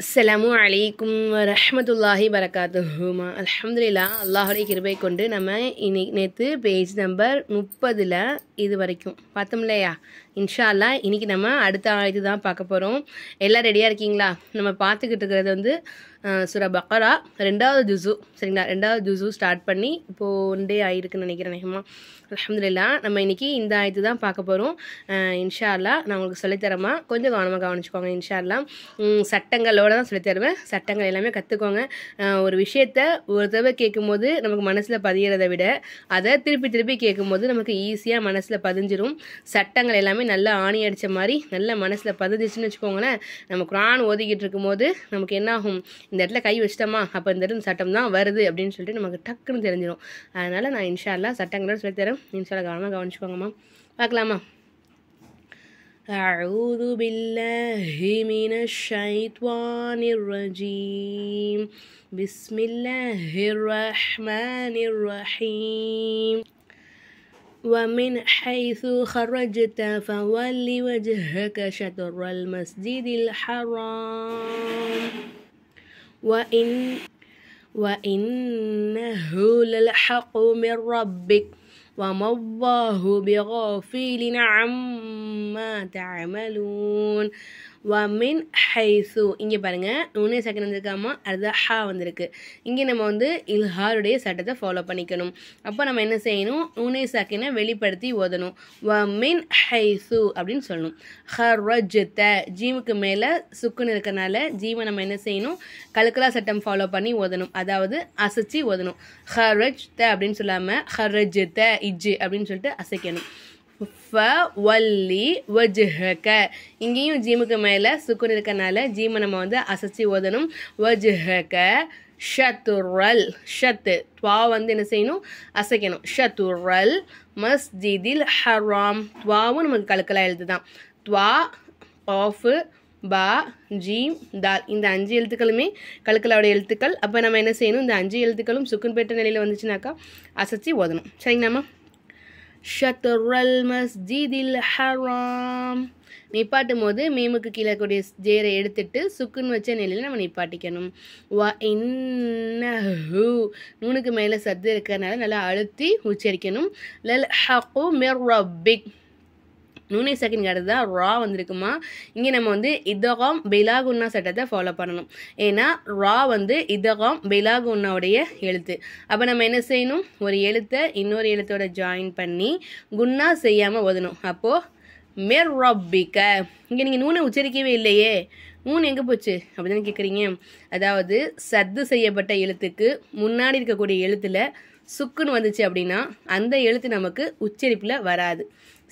அஸ்ஸலாமு அலைக்கும் வரஹ்மத்துல்லாஹி வரகாத்துஹுமா. அல்ஹம்துலில்லாஹ், அல்லாஹுடைய கிருபை கொண்டு நம்ம நேற்று பேஜ் நம்பர் 30 இது வரைக்கும் பார்த்தோம் இல்லையா? இன்ஷா அல்லாஹ் இன்றைக்கி நம்ம அடுத்த ஆயத்து தான் பார்க்க போகிறோம். எல்லாம் ரெடியாக இருக்கீங்களா? நம்ம பார்த்துக்கிட்டு இருக்கிறது வந்து சூரா பக்ரா 2வது ஜுஸு. சரிங்களா? 2வது ஜுஸு ஸ்டார்ட் பண்ணி இப்போது 1 டே ஆகிருக்குன்னு நினைக்கிறேன். நேகமா அல்ஹம்துலில்லாஹ் நம்ம இன்றைக்கி இந்த ஆயத்து தான் பார்க்க போகிறோம். இன்ஷா அல்லாஹ் நான் உங்களுக்கு சொல்லித்தரமா கொஞ்சம் கவனமாக கவனிச்சுக்கோங்க. இன்ஷா அல்லாஹ் சட்டங்களோடு தான் சொல்லித்தருவேன். சட்டங்கள் எல்லாமே கற்றுக்கோங்க. ஒரு விஷயத்த ஒரு தடவை கேட்கும்போது நமக்கு மனசில் பதியறதை விட அதை திருப்பி திருப்பி கேட்கும்போது நமக்கு ஈஸியாக மனசில் பதிஞ்சிரும். சட்டங்கள் எல்லாமே நல்லா ஆணி அடித்த மாதிரி நல்லா மனசில் பதிஞ்சிச்சுன்னு வச்சுக்கோங்களேன். நம்ம குர்ஆன் ஓதிக்கிட்டு இருக்கும்போது நமக்கு என்ன ஆகும், இந்த இடத்துல கை வச்சிட்டோமா அப்போ இந்த இடத்துல சட்டம் தான் வருது அப்படின்னு சொல்லிட்டு நமக்கு டக்குன்னு தெரிஞ்சிடும். அதனால் நான் இன்ஷா அல்லாஹ் சட்டங்களோட சொல்லித்தரேன். இன்ஷா அல்லாஹ் கவனமாக கவனிச்சுக்கோங்கம்மா. பார்க்கலாமா? أعوذ بالله من الشيطان الرجيم بسم الله الرحمن الرحيم ومن حيث خرجت فول وجهك شطر المسجد الحرام وإنه للحق من ربك وما الله بغافل عما تعملون. ومن حيث இங்கே பாருங்கள், நூனே சாக்கின் வந்திருக்காமா, அது ஹா வந்திருக்கு. இங்கே நம்ம வந்து இல்ஹாருடைய சட்டத்தை ஃபாலோ பண்ணிக்கணும். அப்போ நம்ம என்ன செய்யணும், நூனே சாக்கினை வெளிப்படுத்தி ஓதணும். வமின் ஹைசு அப்படின்னு சொல்லணும். ஹரஜ்த ஜீமுக்கு மேலே சுக்குன்னு இருக்கனால ஜீமை நம்ம என்ன செய்யணும், கலக்கலா சட்டம் ஃபாலோ பண்ணி ஓதணும். அதாவது அசைச்சி ஓதணும். ஹரஜ்த அப்படின்னு சொல்லாமல் ஹரஜ்த இஜ்ஜு அப்படின்னு சொல்லிட்டு அசைக்கணும். ஃபவல்லி வஜ்ஹக இங்கேயும் ஜீமுக்கு மேலே சுக்குன் இருக்கனால ஜீமை நம்ம வந்து அசைச்சி ஓதணும். வஜ்ஹக ஷத்துரல் ஷத்து துவா வந்து என்ன செய்யணும், அசைக்கணும். ஷத்துரல் மஸ்ஜிதில் ஹராம் துவாவும் நமக்கு கலக்கலா எழுத்து தான். துவா ஆஃபு பா ஜீம் தால் இந்த 5 எழுத்துக்களுமே கலக்கலாவுடைய எழுத்துக்கள். அப்போ நம்ம என்ன செய்யணும், இந்த 5 எழுத்துக்களும் சுக்குன் பெற்ற நிலையில் வந்துச்சுனாக்கா அசைச்சி ஓதணும். சரிங்கண்ணாம்மா? ஷத்ரல் மஸ்ஜிதில் ஹராம் நிப்பாட்டும் போது மீமுக்கு கீழே கூடிய ஜேரை எடுத்துட்டு சுக்குன்னு வச்ச நிலையில் நம்ம நிப்பாட்டிக்கணும். வ இன்னஹு நூனுக்கு மேலே சத்து இருக்கிறதுனால நல்லா அழுத்தி உச்சரிக்கணும். லல் ஹக்கு மிர் ரப்பிக் நூனே செகண்ட் அடுத்து தான் ரா வந்திருக்குமா. இங்கே நம்ம வந்து இதகாம் பெலாகுன்னா சட்டத்தை ஃபாலோ பண்ணணும். ஏன்னா ரா வந்து இதகாம் பெலாகுன்னாவுடைய எழுத்து. அப்போ நம்ம என்ன செய்யணும், ஒரு எழுத்தை இன்னொரு எழுத்தோட ஜாயின் பண்ணி குன்னா செய்யாமல் ஓதணும். அப்போது மிர் ரப்பிக இங்கே நீங்கள் நூனை உச்சரிக்கவே இல்லையே, நூன் எங்கே போச்சு அப்படி தானே கேட்குறீங்க. அதாவது சத்து செய்யப்பட்ட எழுத்துக்கு முன்னாடி இருக்கக்கூடிய எழுத்தில் சுக்குன்னு வந்துச்சு அப்படின்னா அந்த எழுத்து நமக்கு உச்சரிப்பில் வராது.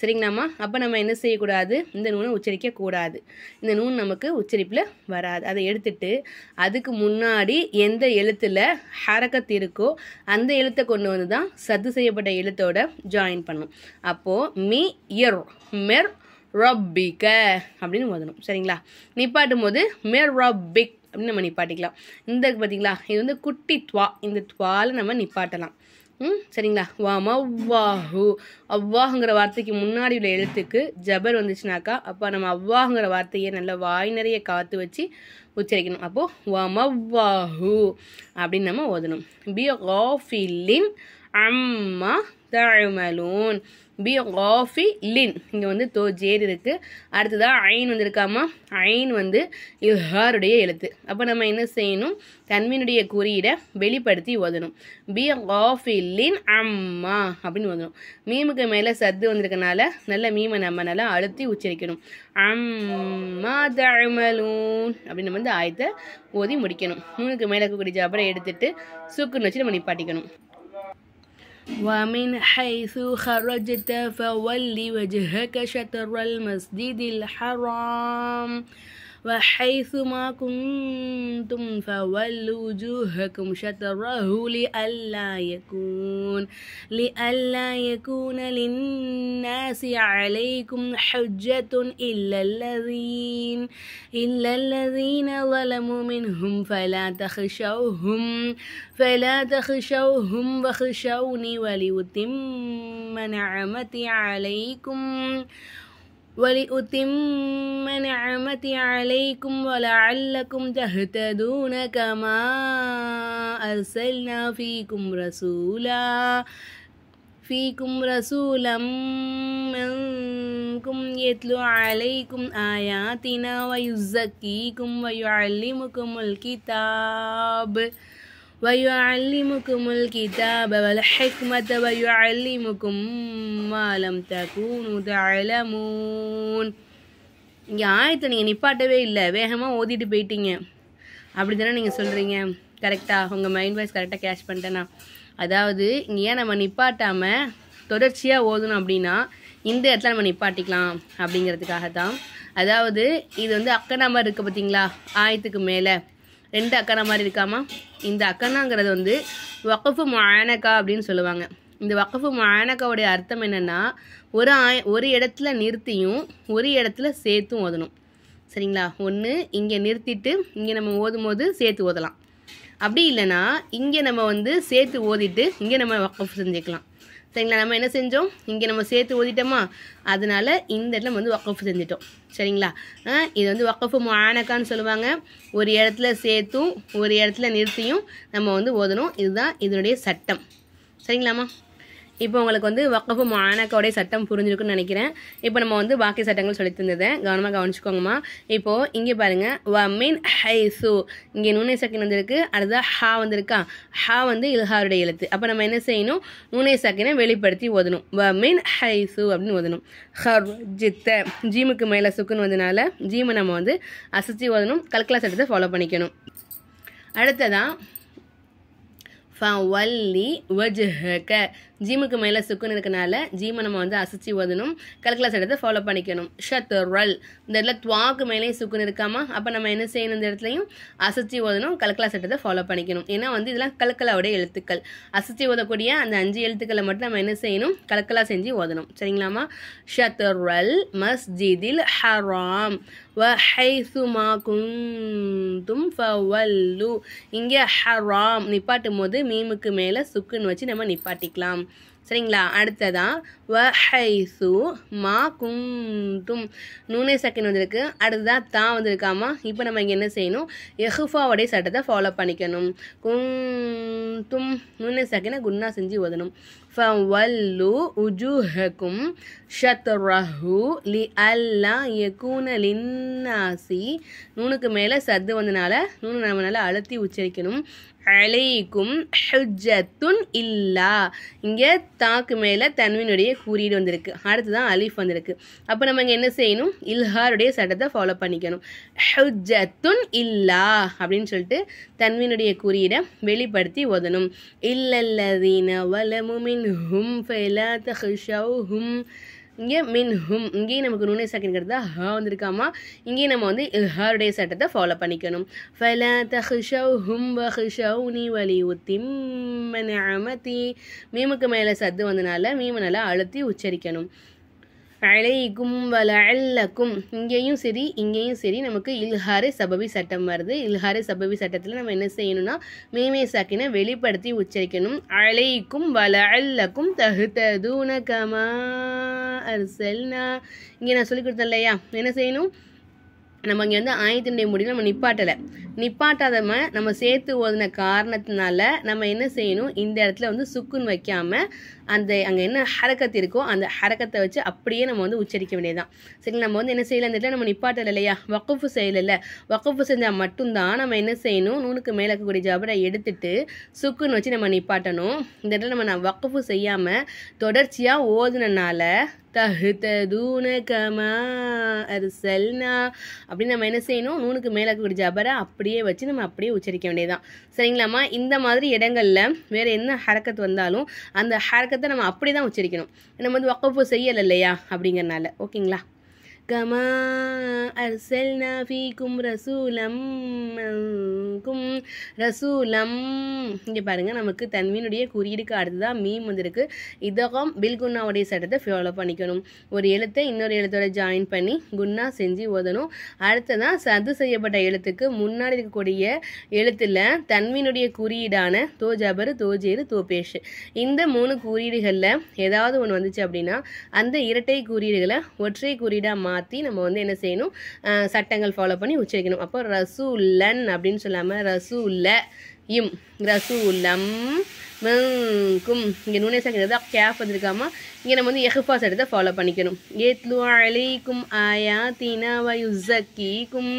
சரிங்களாம்மா? அப்போ நம்ம என்ன செய்யக்கூடாது, இந்த நூனை உச்சரிக்கக்கூடாது. இந்த நூன் நமக்கு உச்சரிப்பில் வராது. அதை எடுத்துட்டு அதுக்கு முன்னாடி எந்த எழுத்தில் ஹரக்கத் இருக்கோ அந்த எழுத்தை கொண்டு வந்து தான் சத்து செய்யப்பட்ட எழுத்தோட ஜாயின் பண்ணணும். அப்போது மி இர் மெர் ரப்பிக அப்படின்னு ஓதணும். சரிங்களா? நிப்பாட்டும் போது மெர் ரப்பிக் அப்படின்னு நம்ம நிப்பாட்டிக்கலாம். இந்த பார்த்தீங்களா, இது வந்து குட்டி துவா, இந்த துவாவில் நம்ம நிப்பாட்டலாம். சரிங்களா? வமவ்வாஹு அவ்வாஹுங்கிற வார்த்தைக்கு முன்னாடி உள்ள எழுத்துக்கு ஜபர் வந்துச்சுனாக்கா அப்போ நம்ம அவ்வாஹுங்கிற வார்த்தையை நல்லா வாய் நிறைய காற்று வச்சு உச்சரிக்கணும். அப்போது வமவ்வாஹு அப்படின்னு நம்ம ஓதணும். பி காஃபிலின் அம்மா தஅமலூன் பி காஃபிலின் இங்கே வந்து தோ ஜேர் இருக்குது. அடுத்ததாக ஐன் வந்திருக்காமா, ஐன் வந்து இல்ஹாருடைய எழுத்து. அப்போ நம்ம என்ன செய்யணும், தன்மீனுடைய குறியீடை வெளிப்படுத்தி ஓதணும். பி காஃபிலின் அம்மா அப்படின்னு ஓதணும். மீமுக்கு மேலே சத்து வந்திருக்கனால நல்ல மீமை நம்ம நல்லா அழுத்தி உச்சரிக்கணும். அம்மா தஅமலூன் அப்படின்னு நம்ம வந்து ஆயத்தை ஓதி முடிக்கணும். நூனுக்கு மேலே இருக்கக்கூடிய ஜபரை எடுத்துட்டு சுக்குன்னு வச்சு நம்ம நிப்பாட்டிக்கணும். ومن حيث خرجت فول وجهك شطر المسجد الحرام وحيث ما كنتم فولوا وجوهكم شطره لئلا يكون للناس عليكم حجة إلا الذين ظلموا منهم فلا تخشوهم واخشوني ولأتم نعمتي عليكم وَلِأُتِمَّ نِعْمَتِي عَلَيْكُمْ وَلَعَلَّكُمْ تَهْتَدُونَ كَمَا أَرْسَلْنَا فيكم رسولا منكم يتلو عليكم آياتنا ويزكيكم ويعلمكم الكتاب والحكمة ويعلمكم ما لم تكونوا تعلمون. இங்கே ஆயத்தை நீங்கள் நிப்பாட்டவே இல்லை, வேகமாக ஓதிட்டு போயிட்டீங்க அப்படி தானே நீங்கள் சொல்கிறீங்க. கரெக்டாக உங்கள் மைண்ட் வாய்ஸ் கரெக்டாக கேட்ச் பண்ணிட்டேன்னா, அதாவது இங்கே ஏன் நம்ம நிப்பாட்டாமல் தொடர்ச்சியாக ஓதணும் அப்படின்னா இந்த இடத்துல நம்ம நிப்பாட்டிக்கலாம் அப்படிங்கிறதுக்காக தான். அதாவது இது வந்து அக்கனா மாதிரி இருக்குது பார்த்தீங்களா, ஆயத்துக்கு மேலே 2 அக்கனா மாதிரி இருக்காமா. இந்த அக்கனாங்கிறது வந்து வக்ஃபு முஆனகா அப்படின்னு சொல்லுவாங்க. இந்த வக்ஃபு முஆனகாவுடைய அர்த்தம் என்னென்னா, ஒரு இடத்துல நிறுத்தியும் ஒரு இடத்துல சேர்த்தும் ஓதணும். சரிங்களா, ஒன்று இங்கே நிறுத்திட்டு இங்கே நம்ம ஓதும் போது சேர்த்து ஓதலாம், அப்படி இல்லைன்னா இங்கே நம்ம வந்து சேர்த்து ஓதிட்டு இங்கே நம்ம வக்ஃப் செஞ்சுக்கலாம். சரிங்களா, நம்ம என்ன செஞ்சோம், இங்கே நம்ம சேர்த்து ஓதிட்டோமா, அதனால் இந்த இடத்துல நம்ம வந்து வக்ஃப் செஞ்சிட்டோம். சரிங்களா, இது வந்து வக்ஃபு முஆனகான்னு சொல்லுவாங்க. ஒரு இடத்துல சேர்த்தும் ஒரு இடத்துல நிறுத்தியும் நம்ம வந்து ஓதணும். இதுதான் இதனுடைய சட்டம். சரிங்களாம்மா, இப்போ உங்களுக்கு வந்து வக்ஃபு முஆனகாவுடைய சட்டம் புரிஞ்சிருக்குன்னு நினைக்கிறேன். இப்போ நம்ம வந்து பாக்கி சட்டங்கள் சொல்லி தந்ததை கவனமாக கவனிச்சுக்கோங்கம்மா. இப்போது இங்கே பாருங்கள், வ மின் ஹைசு, இங்கே நூனை சக்கின் வந்திருக்கு, அடுத்தது ஹா வந்திருக்கா. ஹா வந்து இல்ஹாருடைய எழுத்து. அப்போ நம்ம என்ன செய்யணும், நூனை சக்கினை வெளிப்படுத்தி ஓதணும். வ மின் ஹைசு அப்படின்னு ஓதணும். ஹர்ஜித்த, ஜீமுக்கு மேலே சுக்குன்னு வந்தனால ஜீமை நம்ம வந்து அசைச்சி ஓதணும். கல்கலா சட்டத்தை ஃபாலோ பண்ணிக்கணும். அடுத்ததான் ஃபவல்லி வஜ்ஹக, ஜீமுக்கு மேலே சுக்குன்னு இருக்கனால ஜீமை நம்ம வந்து அசைச்சி ஓதணும். கல்கலா சட்டத்தை ஃபாலோ பண்ணிக்கணும். ஷத்ரல், இந்த இடத்துல துவாக்கு மேலேயும் சுக்குன்னு இருக்காமா, அப்போ நம்ம என்ன செய்யணும், இந்த இடத்துலையும் அசைச்சி ஓதணும். கல்கலா சட்டத்தை ஃபாலோ பண்ணிக்கணும். ஏன்னா வந்து இதெல்லாம் கல்கலாவுடைய எழுத்துக்கள். அசைச்சி ஓதக்கூடிய அந்த 5 எழுத்துக்களை மட்டும் நம்ம என்ன செய்யணும், கல்கலா செஞ்சு ஓதணும். சரிங்களாம்மா. ஷத்ரல் மஸ்ஜிதில் ஹராம் வ ஹைசு மா குந்தும் ஃபவல்லு, இங்கே ஹராம் நிப்பாட்டும் போது மீமுக்கு மேலே சுக்குன்னு வச்சு நம்ம நிப்பாட்டிக்கலாம். சரிங்களா, அடுத்ததான் வ ஹைசு மா குந்தும், நூனை சக்கின் வந்திருக்கு, அடுத்ததான் தா வந்திருக்காமா. இப்போ நம்ம இங்கே என்ன செய்யணும், எஹுஃபாவுடைய சட்டத்தை ஃபாலோ பண்ணிக்கணும். குந்தும் நூனை சக்கினை குன்னா செஞ்சு ஓதணும். ஃபவல்லு உஜூஹக்கும் ஷத்ரஹு லி அல்லா யகூன லின்னாசி, நூனுக்கு மேலே சத்து வந்தனால நூனு நம்மளால அழுத்தி உச்சரிக்கணும். அலைக்கும் ஹுஜ்ஜத்துன் இல்லா, இங்கே தாக்கு மேலே தன்வினுடைய குறியீடு வந்திருக்கு, அடுத்துதான் அலிஃப் வந்திருக்கு. அப்போ நம்ம இங்கே என்ன செய்யணும், இல்ஹாருடைய சட்டத்தை ஃபாலோ பண்ணிக்கணும். ஹுஜ்ஜத்துன் இல்லா அப்படின்னு சொல்லிட்டு தன்வினுடைய குறியீடை வெளிப்படுத்தி ஓதணும். இல்லல்லதீன வலமு மின்ஹும் ஃபலா தஹ்ஷௌஹும், இங்கே மின்ஹும், இங்கேயும் நமக்கு நூனை சக்கின்கிறது ஹா வந்திருக்காமா. இங்கேயும் நம்ம வந்து இல்ஹாருடைய சட்டத்தை ஃபாலோ பண்ணிக்கணும். ஃபலா தஹ்ஷௌஹும் வஹ்ஷௌனி வலியுத்திம்ம நிஅமதி, மீமுக்கு மேலே சத்து வந்தனால மீம நல்லா அழுத்தி உச்சரிக்கணும். அலைக்கும் வலஅல்லக்கும், இங்கேயும் சரி இங்கேயும் சரி நமக்கு இல்ஹாரே சபபி சட்டம் வருது. இல்ஹாரே சபபி சட்டத்தில் நம்ம என்ன செய்யணும்னா மீமே சாக்கினை வெளிப்படுத்தி உச்சரிக்கணும். அலைக்கும் வலஅல்லக்கும் தஹ்ததூன கமா அர்சல்னா, இங்கே நான் சொல்லி கொடுத்தேன் இல்லையா, என்ன செய்யணும், நம்ம இங்கே வந்து ஆயத்தினுடைய முடிவு நம்ம நிப்பாட்டாதம நம்ம சேர்த்து ஓதின காரணத்தினால நம்ம என்ன செய்யணும், இந்த இடத்துல வந்து சுக்குன்னு வைக்காமல் அந்த அங்கே என்ன ஹரக்கத்து இருக்கோ அந்த ஹரக்கத்தை வச்சு அப்படியே நம்ம வந்து உச்சரிக்க வேண்டியதுதான். சரி, நம்ம வந்து என்ன செய்யலை, இந்த இடத்துல நம்ம நிப்பாட்டலை இல்லையா, வக்குஃபு செய்யலை. வக்குஃபு செஞ்சால் மட்டும்தான் நம்ம என்ன செய்யணும், நூனுக்கு மேலே இருக்கக்கூடிய ஜபரை எடுத்துட்டு சுக்குன்னு வச்சு நம்ம நிப்பாட்டணும். இந்த இடத்துல நம்ம வக்குஃபு செய்யாமல் தொடர்ச்சியாக ஓதுனனால தஹ்ததூன கமா அர்சல்னா அப்படின்னு நம்ம என்ன செய்யணும், நூனுக்கு மேலே இருக்கக்கூடிய ஜபரை அப்படியே வச்சு நம்ம அப்படியே உச்சரிக்க வேண்டியதுதான். சரிங்களாம்மா, இந்த மாதிரி இடங்களில் வேறு என்ன ஹரக்கத்து வந்தாலும் அந்த ஹரக்கத்தை நம்ம அப்படி தான் உச்சரிக்கணும். நம்ம வந்து வக்குஃபு செய்யலை இல்லையா அப்படிங்கிறனால. ஓகேங்களா, கமா அர்சல்னா ஃபீக்கும் ரசூலம் மன்கும் ரசூலம். இங்கே பாருங்கள், நமக்கு தன்வீனுடைய குறியீடுக்கு அடுத்ததான் மீம் வந்திருக்கு. இதகம் பில் குன்னாவுடைய சட்டத்தை ஃபாலோ பண்ணிக்கணும். ஒரு எழுத்தை இன்னொரு எழுத்தோட ஜாயின் பண்ணி குன்னா செஞ்சு ஓதணும். அடுத்ததான் சது செய்யப்பட்ட எழுத்துக்கு முன்னாடி இருக்கக்கூடிய எழுத்தில் தன்வீனுடைய குறியீடான தோ ஜபரு தோ ஜேரு தோ பேஷ் இந்த 3 குறியீடுகளில் ஏதாவது ஒன்று வந்துச்சு அப்படின்னா அந்த இரட்டை குறியீடுகளை ஒற்றை குறியீடாக மாற்றி நம்ம வந்து என்ன செய்யணும், சட்டங்கள் ஃபாலோ பண்ணி உச்சரிக்கணும். அப்போ ரசூலன் அப்படின்னு சொல்லாமல் ரசூல்ல இம் ரசூலம் மன்கும். இங்கே நூனே சாக்கிறது கேஃப் வந்திருக்காமல் இங்கே நம்ம வந்து எஹ்ஃபா சட்டத்தை ஃபாலோ பண்ணிக்கணும். ஏத்லு அலைக்கும் ஆயாத்தினா வயுஸக்கீக்கும்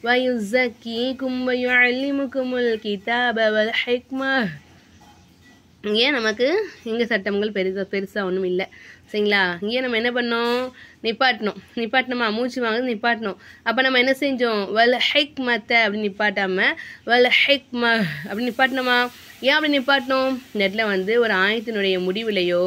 வயுஸக்கீக்கும் வயுஅல்லிமுக்குமுல் கிதாப வல் ஹிக்மா. இங்கே நமக்கு இங்கே சட்டங்கள் பெருசாக ஒன்றும் இல்லை. சரிங்களா? இங்கே நம்ம என்ன பண்ணோம், நிப்பாட்டணுமா, மூச்சு வாங்குறது நிப்பாட்டணும். அப்போ நம்ம என்ன செஞ்சோம், வல் ஹிக்மத்தை அப்படி நிப்பாட்டாமல் வல் ஹிக்ம அப்படி நிப்பாட்டணுமா. ஏன் அப்படி நிப்பாட்டணும், இந்த இடத்துல வந்து ஒரு ஆயத்தினுடைய முடிவுலையோ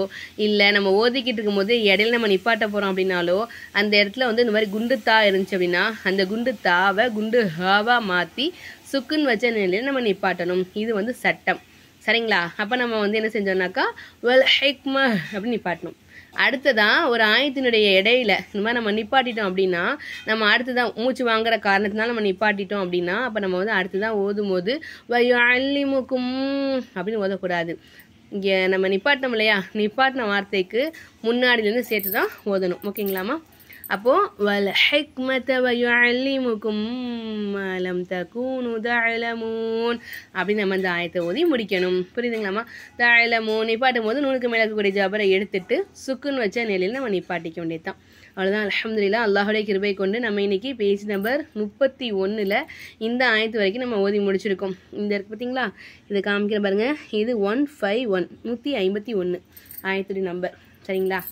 இல்லை நம்ம ஓதிக்கிட்டு இருக்கும்போது இடையில நம்ம நிப்பாட்ட போகிறோம் அப்படின்னாலோ அந்த இடத்துல வந்து இந்த மாதிரி குண்டு தா இருந்துச்சு அப்படின்னா அந்த குண்டு தாவை குண்டு ஹாவா மாற்றி சுக்குன்னு வச்ச நிலையில் நம்ம நிப்பாட்டணும். இது வந்து சட்டம். சரிங்களா? அப்போ நம்ம வந்து என்ன செஞ்சோம்னாக்கா வல் ஹிக்ம அப்படின்னு நிப்பாட்டணும். அடுத்ததான் ஒரு ஆயத்தினுடைய இடையில இந்த மாதிரி நம்ம நிப்பாட்டிட்டோம் அப்படின்னா நம்ம அடுத்ததான் மூச்சு வாங்குற காரணத்தினால நம்ம நிப்பாட்டிட்டோம் அப்படின்னா அப்போ நம்ம வந்து அடுத்ததான் ஓதும் போது வயுஅல்லிமுக்கும் அப்படின்னு ஓதக்கூடாது. இங்கே நம்ம நிப்பாட்டினோம் இல்லையா, நிப்பாட்டின வார்த்தைக்கு முன்னாடிலேருந்து சேர்த்து தான் ஓதணும். ஓகேங்களாமா? அப்போது வல் ஹிக்மத வயுஅல்லிமுக்கும் மா லம் தகூனு தஅலமூன் அப்படின்னு நம்ம அந்த ஆயத்தை ஓதி முடிக்கணும். புரியுதுங்களாமா? தஅலமூன் நிப்பாட்டும் போது நூனுக்கு மேலே இருக்கக்கூடிய ஜபரை எடுத்துட்டு சுக்குன்னு வச்ச நிலையில் நம்ம நிப்பாட்டிக்க வேண்டியது தான். அவ்வளோதான். அல்ஹம்துலில்லாஹ், அல்லாஹுடைய கிருபை கொண்டு நம்ம இன்னைக்கு பேஜ் நம்பர் 31 இந்த ஆயத்து வரைக்கும் நம்ம ஓதி முடிச்சிருக்கோம். இந்த இருக்கு பார்த்தீங்களா, இதை காமிக்கிற பாருங்க, இது 151 151 ஆயத்துடைய நம்பர். சரிங்களா?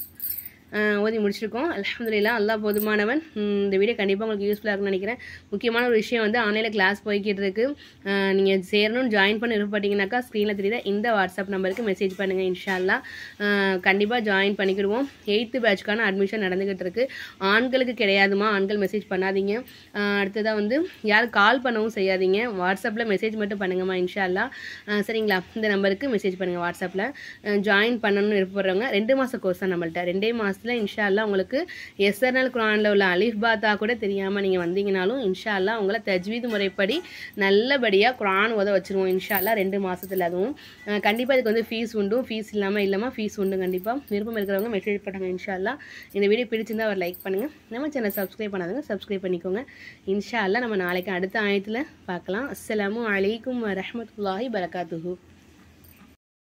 ஓதி முடிச்சிருக்கோம். அல்ஹம்துலில்லாஹ், அல்லாஹ் போதுமானவன். இந்த வீடியோ கண்டிப்பாக உங்களுக்கு யூஸ்ஃபுல்லாக இருக்குன்னு நினைக்கிறேன். முக்கியமான ஒரு விஷயம் வந்து ஆன்லைனில் கிளாஸ் போய்கிட்டு இருக்கு. நீங்கள் சேரணும்னு ஜாயின் பண்ண விருப்பப்பட்டீங்கன்னாக்கா ஸ்க்ரீனில் தெரியுத இந்த வாட்ஸ்அப் நம்பருக்கு மெசேஜ் பண்ணுங்கள். இன்ஷா அல்லாஹ் கண்டிப்பாக ஜாயின் பண்ணிக்கிடுவோம். 8th பேட்ச்க்கான அட்மிஷன் நடந்துக்கிட்டு இருக்கு. ஆண்களுக்கு கிடையாதுமா, ஆண்கள் மெசேஜ் பண்ணாதீங்க. அடுத்ததாக வந்து யாரும் கால் பண்ணவும் செய்யாதீங்க, வாட்ஸ்அப்பில் மெசேஜ் மட்டும் பண்ணுங்கம்மா. இன்ஷா அல்லாஹ் சரிங்களா? இந்த நம்பருக்கு மெசேஜ் பண்ணுங்கள். வாட்ஸ்அப்பில் ஜாயின் பண்ணணும்னு விருப்பப்படுறவங்க 2 மாத கோர்ஸ் தான் நம்மள்ட்ட. 2 மாதத்தில் இன்ஷா அல்லாஹ் உங்களுக்கு எஸ்எர்எல் குர்ஆனில் உள்ள அலிஃப் பாத்தா கூட தெரியாமல் நீங்கள் வந்தீங்கனாலும் இன்ஷா அல்லாஹ் உங்களை தஜ்வீத் முறைப்படி நல்லபடியாக குர்ஆன் ஓத வச்சுருவோம். இன்ஷா அல்லாஹ் 2 மாதத்தில். அதுவும் கண்டிப்பாக இதுக்கு வந்து ஃபீஸ் உண்டு. ஃபீஸ் இல்லாமல் ஃபீஸ் உண்டு. கண்டிப்பாக விருப்பம் இருக்கிறவங்க மெசேஜ் பண்ணுங்க. இன்ஷா அல்லாஹ் இந்த வீடியோ பிடிச்சிருந்தா ஒரு லைக் பண்ணுங்கள். நம்ம சேனல் சப்ஸ்கிரைப் பண்ணாதவங்க சப்ஸ்கிரைப் பண்ணிக்கோங்க. இன்ஷா அல்லாஹ் நம்ம நாளைக்கு அடுத்த ஆயத்தில் பார்க்கலாம். அஸ்ஸலாமு அலைக்கும் வரஹ்மத்துல்லாஹி பரகாத்துஹு.